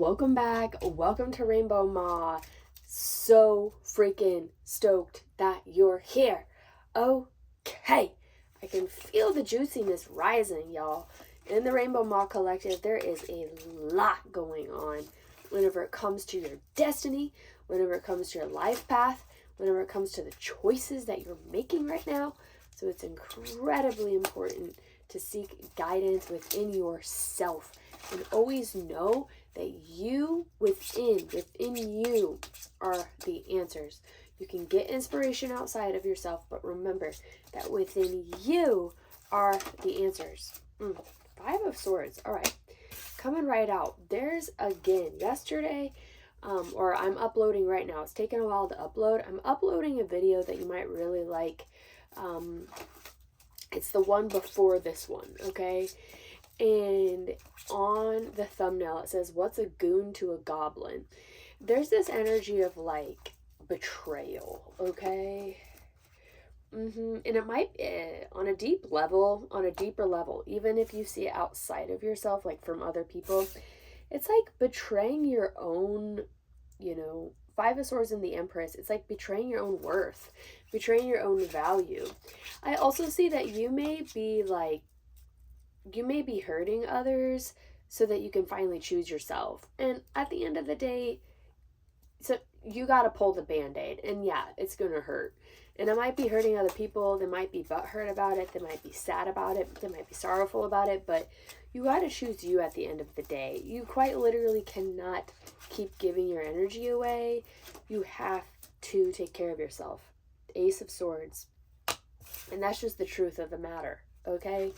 Welcome back. Welcome to Rainbow Ma. So freaking stoked that you're here. Okay. I can feel the juiciness rising, y'all. In the Rainbow Ma Collective, there is a lot going on whenever it comes to your destiny, whenever it comes to your life path, whenever it comes to the choices that you're making right now. So it's incredibly important to seek guidance within yourself and always know that you within you are the answers. You can get inspiration outside of yourself, but remember that within you are the answers. 5 of Swords. All right, coming right out. There's again yesterday, or I'm uploading right now. It's taken a while to upload. I'm uploading a video that you might really like. It's the one before this one, okay? And on the thumbnail, it says, "What's a goon to a goblin?" There's this energy of like betrayal, okay? And it might, on a deeper level, even if you see it outside of yourself, like from other people, it's like betraying your own, 5 of Swords and the Empress. It's like betraying your own worth, betraying your own value. I also see that you may be hurting others so that you can finally choose yourself. And at the end of the day, so you got to pull the band-aid. And yeah, it's going to hurt. And it might be hurting other people. They might be butthurt about it. They might be sad about it. They might be sorrowful about it. But you got to choose you at the end of the day. You quite literally cannot keep giving your energy away. You have to take care of yourself. Ace of Swords. And that's just the truth of the matter, okay?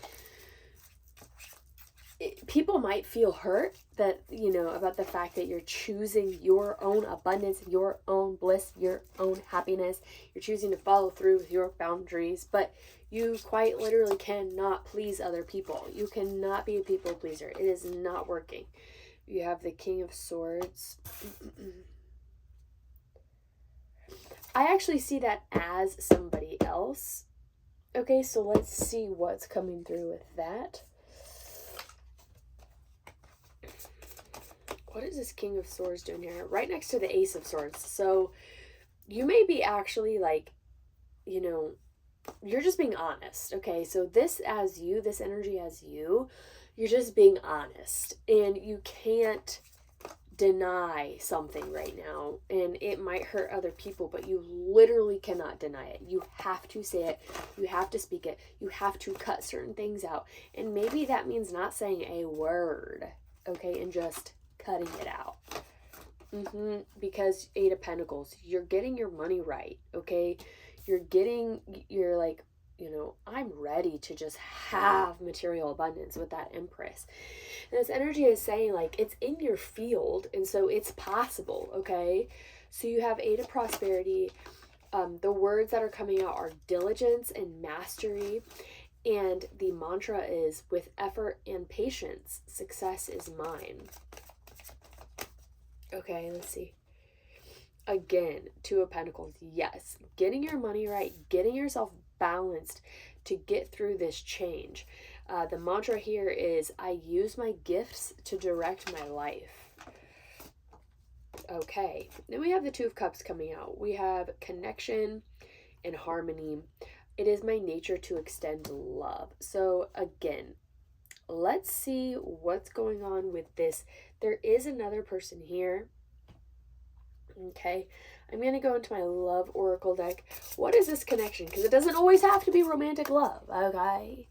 People might feel hurt that, about the fact that you're choosing your own abundance, your own bliss, your own happiness. You're choosing to follow through with your boundaries, but you quite literally cannot please other people. You cannot be a people pleaser. It is not working. You have the King of Swords. I actually see that as somebody else. Okay, so let's see what's coming through with that. What is this King of Swords doing here? Right next to the Ace of Swords. So you may be actually like, you're just being honest. Okay, so this energy as you, you're just being honest. And you can't deny something right now. And it might hurt other people, but you literally cannot deny it. You have to say it. You have to speak it. You have to cut certain things out. And maybe that means not saying a word. Okay, and just cutting it out. Because 8 of Pentacles, you're getting your money right, okay? You're like, I'm ready to just have material abundance with that Empress. And this energy is saying, like, it's in your field, and so it's possible, okay? So you have 8 of Prosperity. The words that are coming out are diligence and mastery. And the mantra is, with effort and patience, success is mine. Okay, let's see. Again, 2 of Pentacles. Yes, getting your money right, getting yourself balanced to get through this change. The mantra here is, I use my gifts to direct my life. Okay, then we have the 2 of Cups coming out. We have connection and harmony. It is my nature to extend love. So again, let's see what's going on with this. There is another person here. Okay, I'm going to go into my love oracle deck. What is this connection? Because it doesn't always have to be romantic love, okay?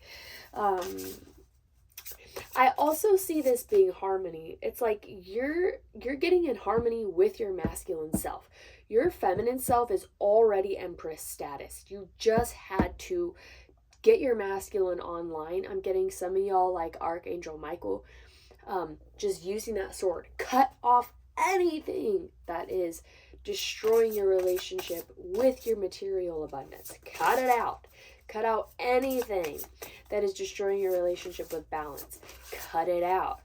I also see this being harmony. It's like you're getting in harmony with your masculine self. Your feminine self is already Empress status. You just had to get your masculine online. I'm getting some of y'all like Archangel Michael, just using that sword. Cut off anything that is destroying your relationship with your material abundance. Cut it out. Cut out anything that is destroying your relationship with balance. Cut it out.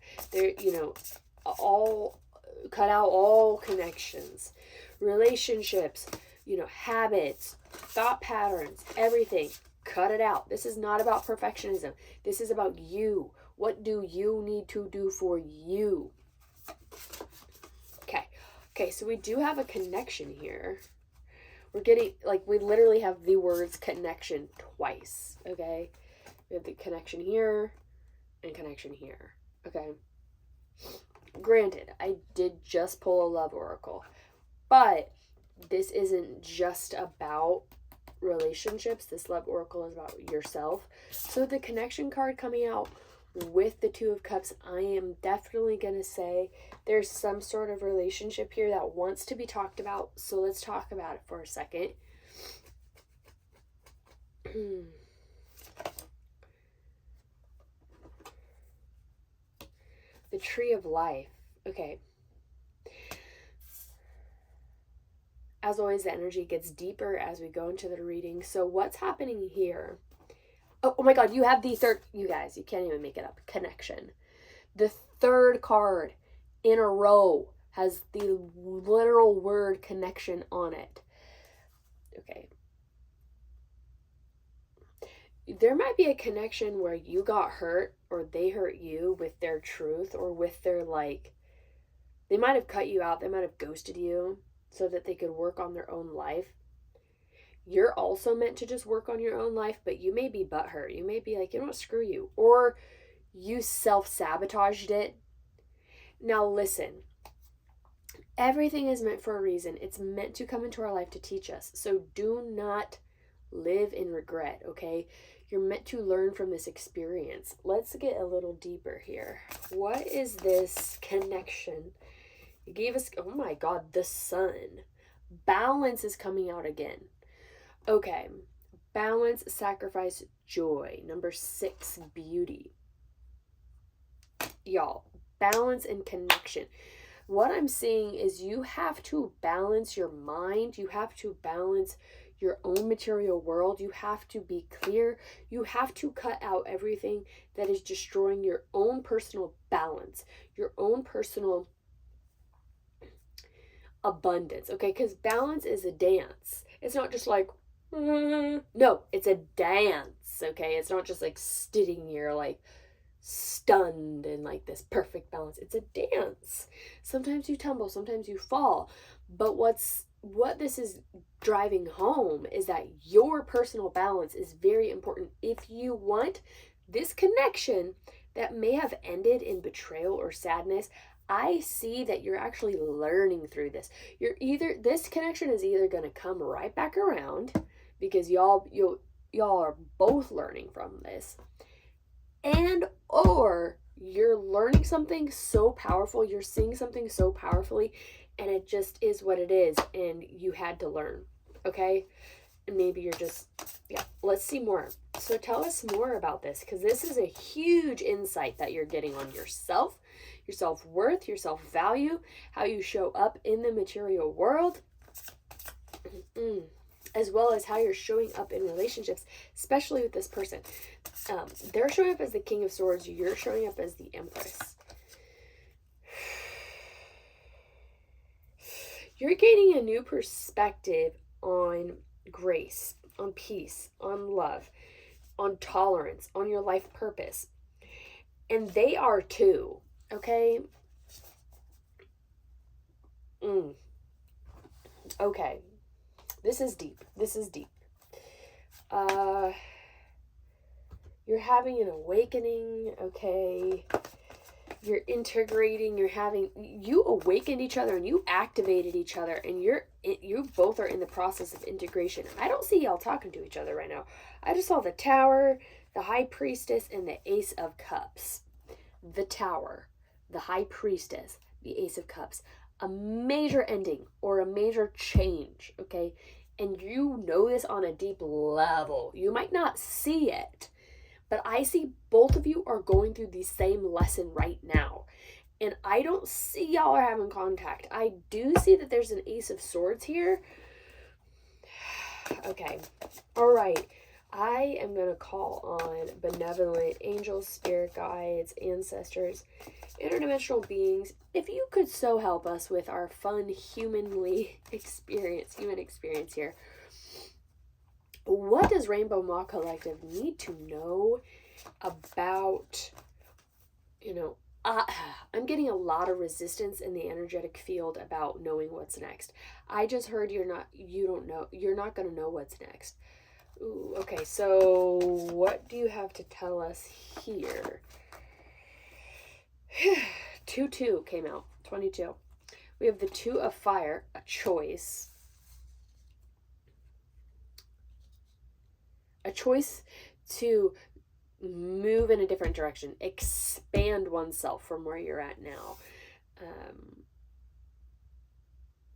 Cut out all connections, relationships, habits, thought patterns, everything. Cut it out. This is not about perfectionism. This is about you. What do you need to do for you? Okay, so we do have a connection here. We're getting, like, we literally have the words connection twice, okay? We have the connection here and connection here, okay? Granted, I did just pull a love oracle, but this isn't just about relationships. This love oracle is about yourself. So the connection card coming out with the Two of Cups, I am definitely going to say there's some sort of relationship here that wants to be talked about. So let's talk about it for a second. The Tree of Life. Okay. As always, the energy gets deeper as we go into the reading. So what's happening here? Oh my God, you have the third, you guys, you can't even make it up. Connection. The third card in a row has the literal word connection on it. Okay. There might be a connection where you got hurt or they hurt you with their truth or with their, like, they might have cut you out. They might have ghosted you so that they could work on their own life. You're also meant to just work on your own life, but you may be butthurt. You may be like, you know what, screw you. Or you self-sabotaged it. Now listen, everything is meant for a reason. It's meant to come into our life to teach us. So do not live in regret, okay? You're meant to learn from this experience. Let's get a little deeper here. What is this connection? You gave us, oh my God, the Sun. Balance is coming out again. Okay, balance, sacrifice, joy. Number 6, beauty. Y'all, balance and connection. What I'm seeing is you have to balance your mind. You have to balance your own material world. You have to be clear. You have to cut out everything that is destroying your own personal balance, your own personal abundance, okay? Because balance is a dance. It's not just like, no, it's a dance, okay? It's not just like sitting here like stunned in like this perfect balance. It's a dance. Sometimes you tumble, sometimes you fall. But what this is driving home is that your personal balance is very important if you want this connection that may have ended in betrayal or sadness. I see that you're actually learning through this. This connection is either going to come right back around because y'all are both learning from this, and or you're learning something so powerful, you're seeing something so powerfully, and it just is what it is, and you had to learn, okay? And maybe you're just, yeah, let's see more. So tell us more about this, because this is a huge insight that you're getting on yourself, your self-worth, your self-value, how you show up in the material world, as well as how you're showing up in relationships, especially with this person. They're showing up as the King of Swords. You're showing up as the Empress. You're gaining a new perspective on grace, on peace, on love, on tolerance, on your life purpose. And they are too, okay? Okay. This is deep. This is deep. You're having an awakening, okay? You're integrating, you awakened each other and you activated each other, and you both are in the process of integration. I don't see y'all talking to each other right now. I just saw the Tower, the High Priestess, and the Ace of Cups. The Tower, the High Priestess, the Ace of Cups. A major ending or a major change, okay? And you know this on a deep level. You might not see it, but I see both of you are going through the same lesson right now. And I don't see y'all are having contact. I do see that there's an Ace of Swords here. Okay. All right. I am going to call on benevolent angels, spirit guides, ancestors, interdimensional beings. If you could so help us with our fun human experience here. What does Rainbow Ma Collective need to know about, I'm getting a lot of resistance in the energetic field about knowing what's next. I just heard you're not going to know what's next. Ooh, okay, so what do you have to tell us here? 2-2 came out, 22. We have the 2 of fire, a choice. A choice to move in a different direction, expand oneself from where you're at now,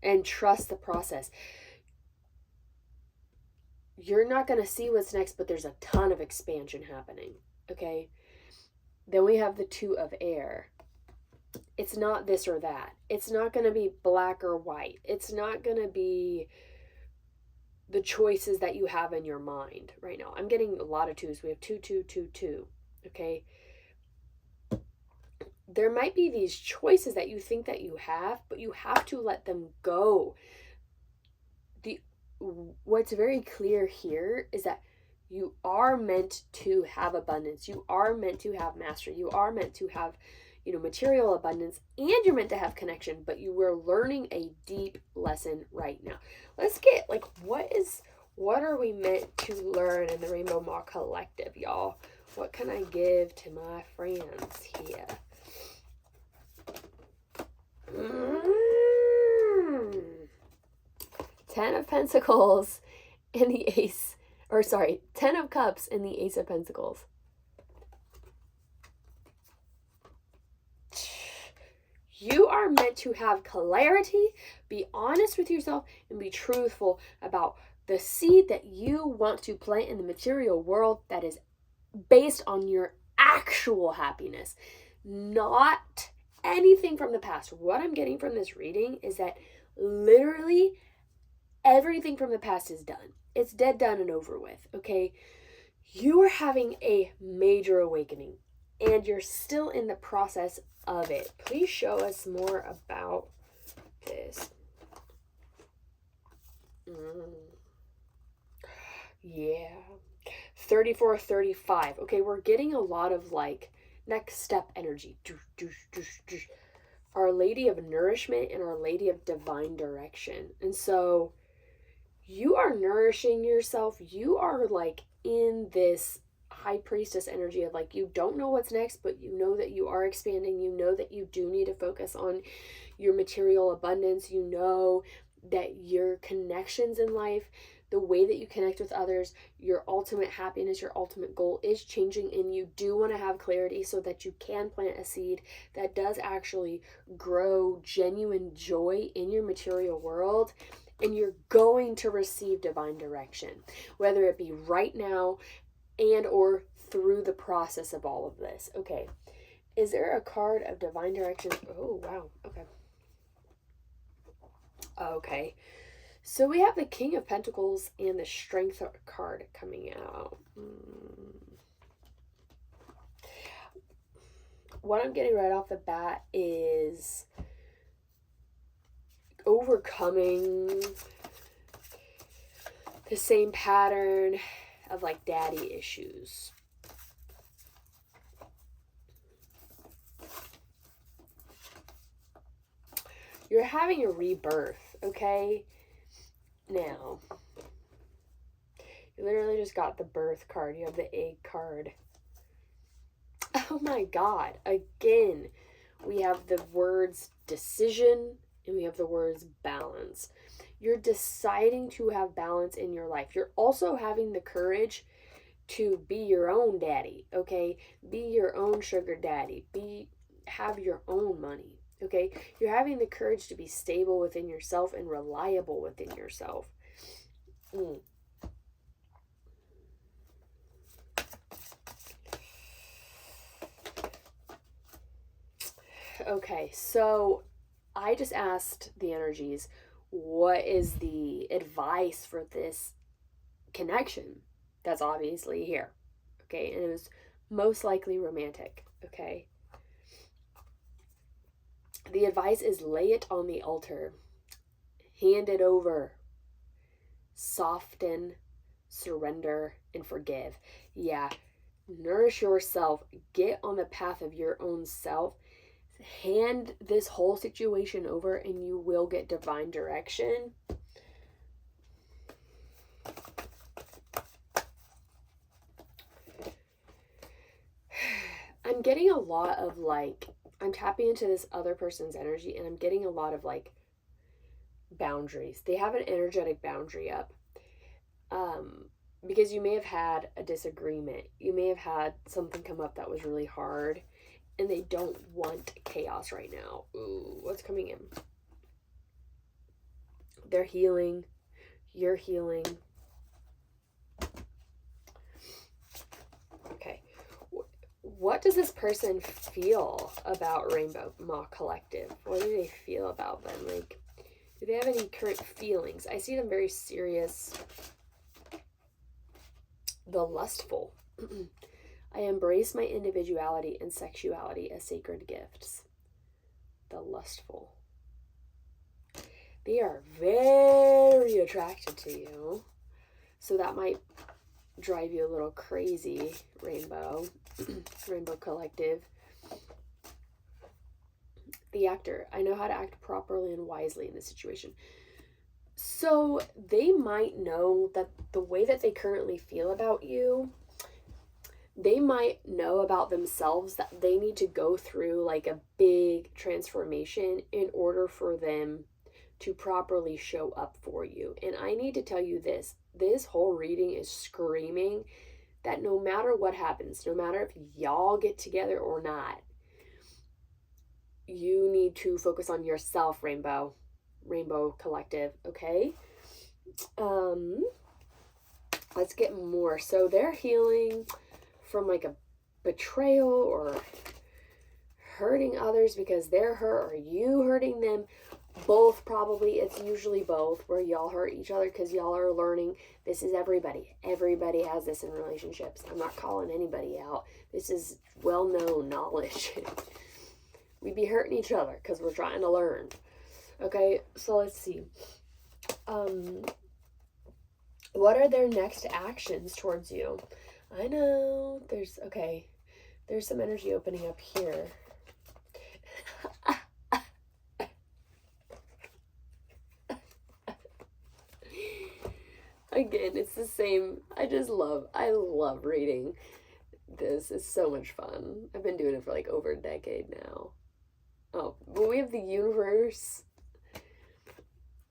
and trust the process. You're not going to see what's next, but there's a ton of expansion happening, okay? Then we have the 2 of air. It's not this or that. It's not going to be black or white. It's not going to be the choices that you have in your mind right now. I'm getting a lot of 2s. We have 2, 2, 2, 2, okay? There might be these choices that you think that you have, but you have to let them go. What's very clear here is that you are meant to have abundance. You are meant to have mastery. You are meant to have, material abundance, and you're meant to have connection, but you are learning a deep lesson right now. Let's get, what are we meant to learn in the Rainbow Maw Collective, y'all? What can I give to my friends here? 10 of Pentacles in the Ace, 10 of Cups in the Ace of Pentacles. You are meant to have clarity, be honest with yourself, and be truthful about the seed that you want to plant in the material world that is based on your actual happiness, not anything from the past. What I'm getting from this reading is that literally everything from the past is done. It's dead, done, and over with, okay? You are having a major awakening, and you're still in the process of it. Please show us more about this. Yeah. 34, 35. Okay, we're getting a lot of next step energy. Our Lady of Nourishment and Our Lady of Divine Direction. And so you are nourishing yourself. You are in this High Priestess energy of you don't know what's next, but you know that you are expanding. You know that you do need to focus on your material abundance. You know that your connections in life, the way that you connect with others, your ultimate happiness, your ultimate goal is changing, and you do want to have clarity so that you can plant a seed that does actually grow genuine joy in your material world, and you're going to receive divine direction, whether it be right now and or through the process of all of this. Okay, is there a card of divine direction? Oh, wow, okay, so we have the King of Pentacles and the Strength card coming out. What I'm getting right off the bat is overcoming the same pattern of daddy issues. You're having a rebirth, okay? Now, you literally just got the birth card. You have the egg card. Oh my God. Again, we have the words decision and we have the words balance. You're deciding to have balance in your life. You're also having the courage to be your own daddy, okay? Be your own sugar daddy. Have your own money. Okay, you're having the courage to be stable within yourself and reliable within yourself. Okay, so I just asked the energies, what is the advice for this connection that's obviously here? Okay, and it was most likely romantic, okay? The advice is lay it on the altar. Hand it over. Soften, surrender, and forgive. Yeah, nourish yourself. Get on the path of your own self hand this whole situation over and you will get divine direction. I'm getting a lot of like, I'm tapping into this other person's energy and I'm getting a lot of like boundaries. They have an energetic boundary up. Because you may have had a disagreement. You may have had something come up that was really hard and they don't want chaos right now. Ooh, what's coming in? They're healing. You're healing. Okay. What does this person feel about Rainbow Ma Collective? What do they feel about them? Like, do they have any current feelings? I see them very serious. The lustful. I embrace my individuality and sexuality as sacred gifts. The lustful. They are very attracted to you. So that might drive you a little crazy, Rainbow. Rainbow Collective. The actor. I know how to act properly and wisely in this situation. So they might know that the way that they currently feel about you, they might know about themselves that they need to go through like a big transformation in order for them to properly show up for you. And I need to tell you this whole reading is screaming that no matter what happens, no matter if y'all get together or not, you need to focus on yourself, Rainbow Collective, okay? Let's get more. So they're healing from like a betrayal or hurting others because they're hurt or you hurting them. Both, probably. It's usually both, where y'all hurt each other because y'all are learning. This is everybody. Everybody has this in relationships. I'm not calling anybody out. This is well-known knowledge. We be hurting each other because we're trying to learn. Okay, so let's see. What are their next actions towards you? I know there's some energy opening up here. Again, it's the same. I love reading this. It's so much fun. I've been doing it for like over a decade now. Oh, but we have the universe,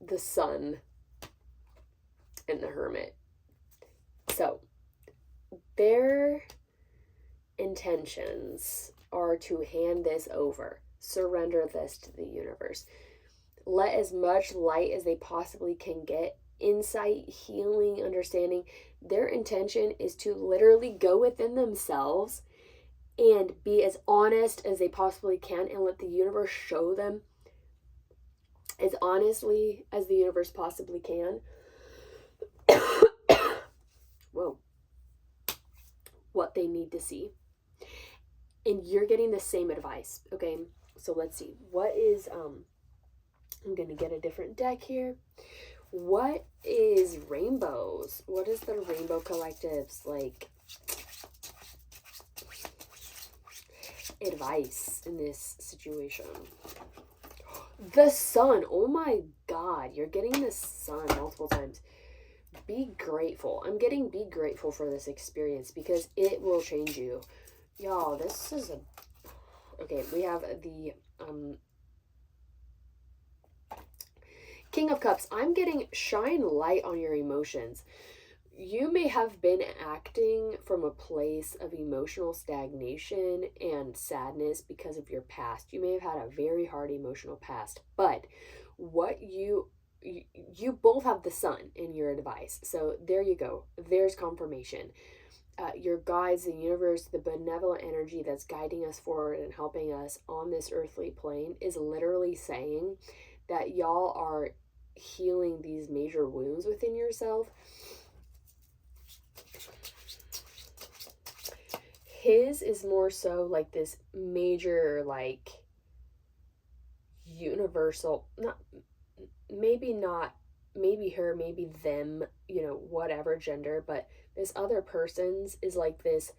the sun, and the hermit. So, their intentions are to hand this over, surrender this to the universe, let as much light as they possibly can get, insight, healing, understanding. Their intention is to literally go within themselves and be as honest as they possibly can and let the universe show them as honestly as the universe possibly can. Whoa. What they need to see. And you're getting the same advice. Okay, so let's see. What is, I'm going to get a different deck here. What is rainbows? What is the Rainbow Collective's, like, advice in this situation? The sun. Oh my God. You're getting the sun multiple times. Be grateful. I'm getting be grateful for this experience because it will change you. Y'all, this is a... Okay, we have the King of Cups. I'm getting shine light on your emotions. You may have been acting from a place of emotional stagnation and sadness because of your past. You may have had a very hard emotional past, but what you both have the sun in your advice. So there you go. There's confirmation. Your guides, the universe, the benevolent energy that's guiding us forward and helping us on this earthly plane is literally saying that y'all are healing these major wounds within yourself. His is more so like this major, like, universal, maybe her, maybe them, you know, whatever gender, but this other person's is like this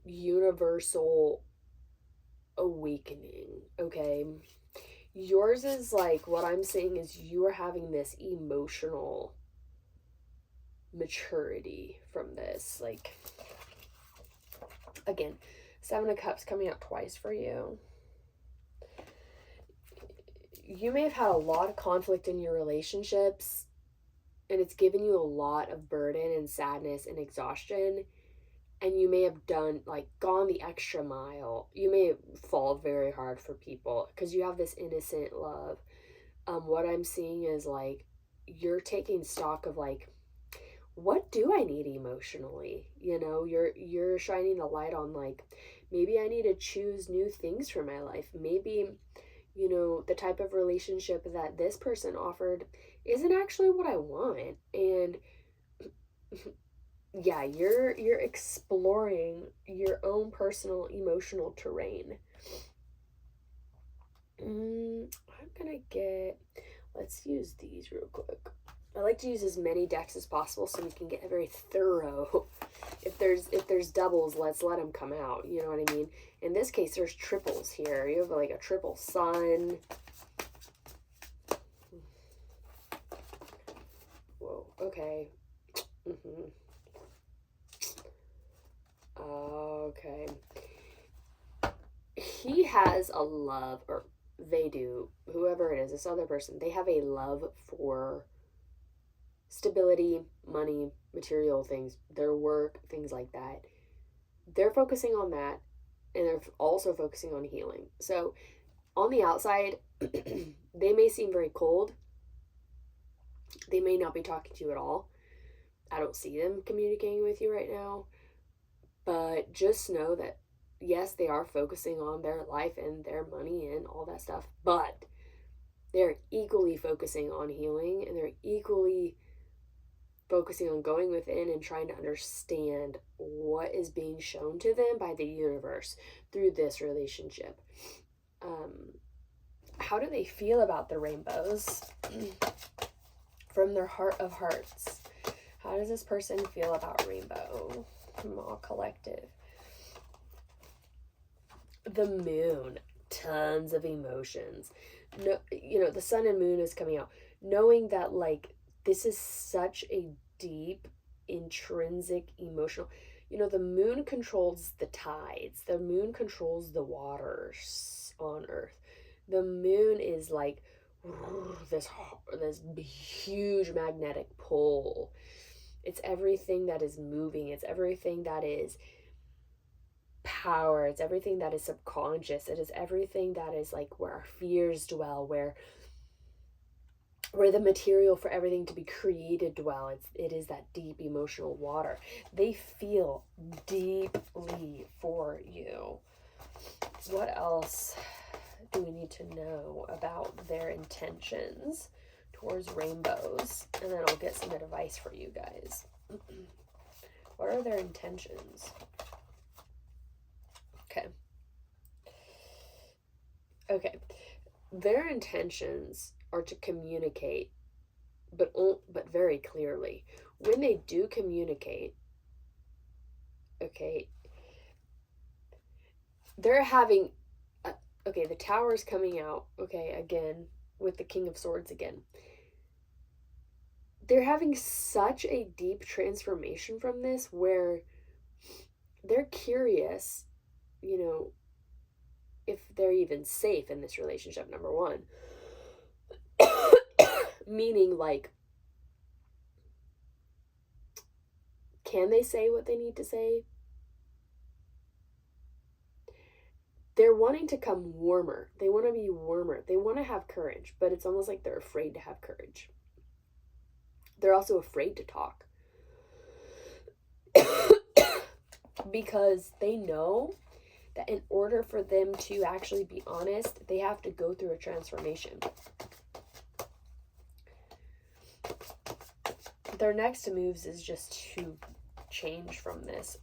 universal awakening, okay? Yours is like, what I'm saying is you are having this emotional maturity from this. Like, again, Seven of Cups coming out twice for you. You may have had a lot of conflict in your relationships, and it's given you a lot of burden and sadness and exhaustion. And you may have gone the extra mile. You may fall very hard for people because you have this innocent love. What I'm seeing is like, you're taking stock of like, what do I need emotionally? You know, you're shining the light on like, maybe I need to choose new things for my life. Maybe, you know, the type of relationship that this person offered isn't actually what I want. And yeah, you're exploring your own personal emotional terrain. I'm gonna let's use these real quick. I like to use as many decks as possible so we can get very thorough. If there's doubles, let's let them come out. You know what I mean? In this case, there's triples here. You have like a triple sun. Whoa. Okay. Okay. He has a love, or they do, whoever it is, this other person, they have a love for stability, money, material things, their work, things like that. They're focusing on that, and they're also focusing on healing. So on the outside, they may seem very cold. They may not be talking to you at all. I don't see them communicating with you right now. But just know that, yes, they are focusing on their life and their money and all that stuff, but they're equally focusing on healing, and they're equally focusing on going within and trying to understand what is being shown to them by the universe through this relationship. How do they feel about the rainbows? From their heart of hearts, how does this person feel about rainbow? All collective. The moon, tons of emotions. No, you know, the sun and moon is coming out, knowing that like this is such a deep, intrinsic, emotional. You know, the moon controls the tides. The moon controls the waters on Earth. The moon is like this huge magnetic pull. It's everything that is moving. It's everything that is power. It's everything that is subconscious. It is everything that is like where our fears dwell, where the material for everything to be created dwell. It is that deep emotional water. They feel deeply for you. What else do we need to know about their intentions towards rainbows? And then I'll get some advice for you guys. What are their intentions? Okay. Their intentions are to communicate, but very clearly. When they do communicate, okay, they're having, okay, the Tower is coming out, okay, again, with the King of Swords again. They're having such a deep transformation from this where they're curious, you know, if they're even safe in this relationship, number one. Meaning, like, can they say what they need to say? They're wanting to come warmer. They want to be warmer. They want to have courage, but it's almost like they're afraid to have courage. They're also afraid to talk. Because they know that in order for them to actually be honest, they have to go through a transformation. Their next moves is just to change from this.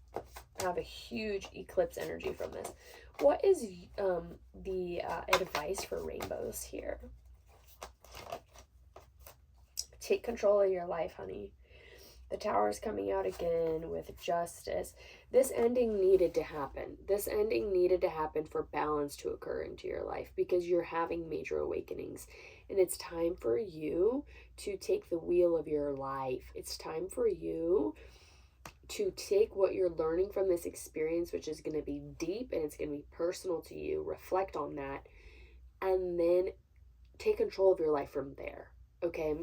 Have a huge eclipse energy from this. What is the advice for rainbows here? Take control of your life, honey. The Tower is coming out again with Justice. This ending needed to happen. This ending needed to happen for balance to occur into your life because you're having major awakenings. And it's time for you to take the wheel of your life. It's time for you to take what you're learning from this experience, which is going to be deep and it's going to be personal to you, reflect on that, and then take control of your life from there. Okay?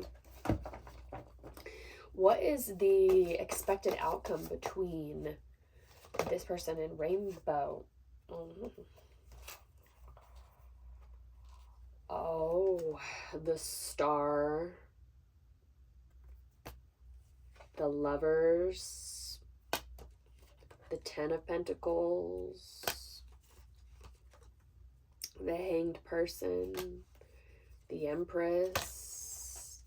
What is the expected outcome between this person and Rainbow? Oh, the Star, the Lovers, the Ten of Pentacles, the Hanged Person, the Empress,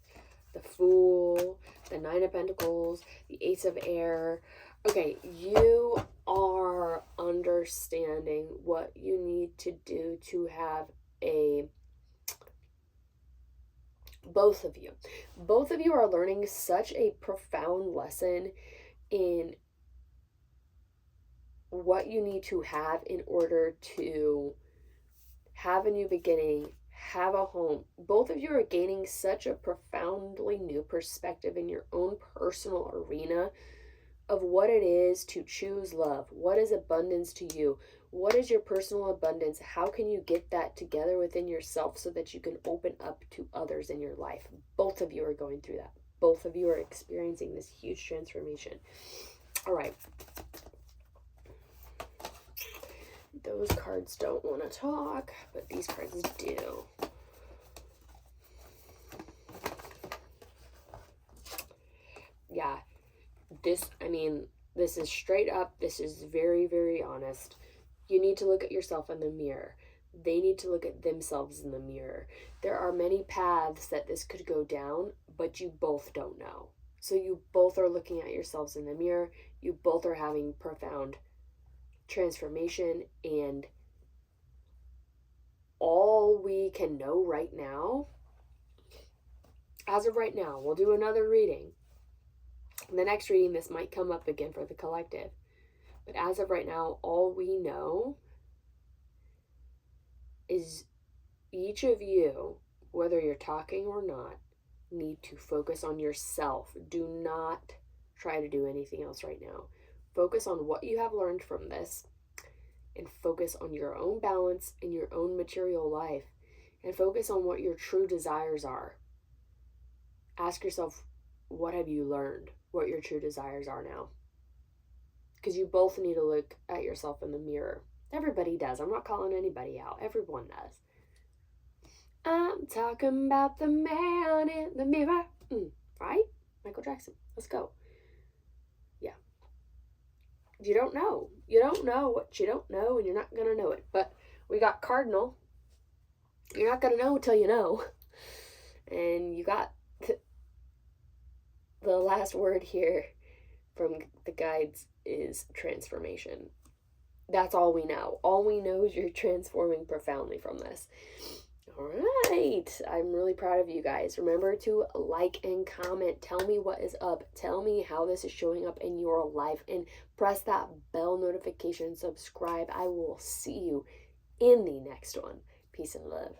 the Fool, the Nine of Pentacles, the Ace of Air. Okay, you are understanding what you need to do to have a... Both of you are learning such a profound lesson in what you need to have in order to have a new beginning, have a home. Both of you are gaining such a profoundly new perspective in your own personal arena of what it is to choose love. What is abundance to you? What is your personal abundance? How can you get that together within yourself so that you can open up to others in your life? Both of you are going through that. Both of you are experiencing this huge transformation. All right. Those cards don't want to talk, but these cards do. Yeah. This is straight up. This is very, very honest. You need to look at yourself in the mirror. They need to look at themselves in the mirror. There are many paths that this could go down, but you both don't know. So you both are looking at yourselves in the mirror. You both are having profound transformation, and all we can know right now, as of right now, we'll do another reading. In the next reading, this might come up again for the collective. But as of right now, all we know is each of you, whether you're talking or not, need to focus on yourself. Do not try to do anything else right now. Focus on what you have learned from this, and focus on your own balance in your own material life, and focus on what your true desires are. Ask yourself, what have you learned? What your true desires are now. Because you both need to look at yourself in the mirror. Everybody does. I'm not calling anybody out. Everyone does. I'm talking about the man in the mirror. Right? Michael Jackson. Let's go. Yeah. You don't know. You don't know what you don't know, and you're not going to know it. But we got Cardinal. You're not going to know until you know. And you got the last word here from the guides is transformation. That's all we know. All we know is you're transforming profoundly from this. All right. I'm really proud of you guys. Remember to like and comment. Tell me what is up. Tell me how this is showing up in your life. And press that bell notification. Subscribe. I will see you in the next one. Peace and love.